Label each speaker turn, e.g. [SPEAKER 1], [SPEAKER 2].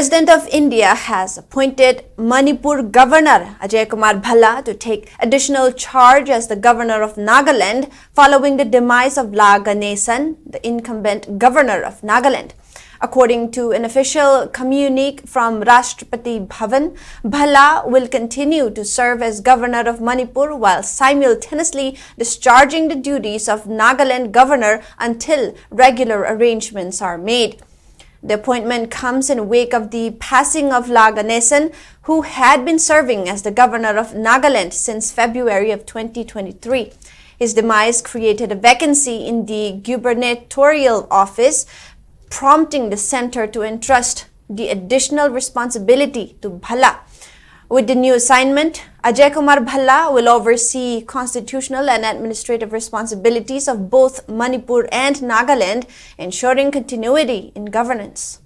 [SPEAKER 1] President of India has appointed Manipur Governor Ajay Bhalla to take additional charge as the Governor of Nagaland following the demise of La Ganesan, the incumbent Governor of Nagaland. According to an official communique from Rashtrapati Bhavan, Bhalla will continue to serve as Governor of Manipur while simultaneously discharging the duties of Nagaland Governor until regular arrangements are made. The appointment comes in wake of the passing of La Ganesan, who had been serving as the Governor of Nagaland since February of 2023. His demise created a vacancy in the gubernatorial office, prompting the center to entrust the additional responsibility to Bhalla. With the new assignment, Ajay Bhalla will oversee constitutional and administrative responsibilities of both Manipur and Nagaland, ensuring continuity in governance.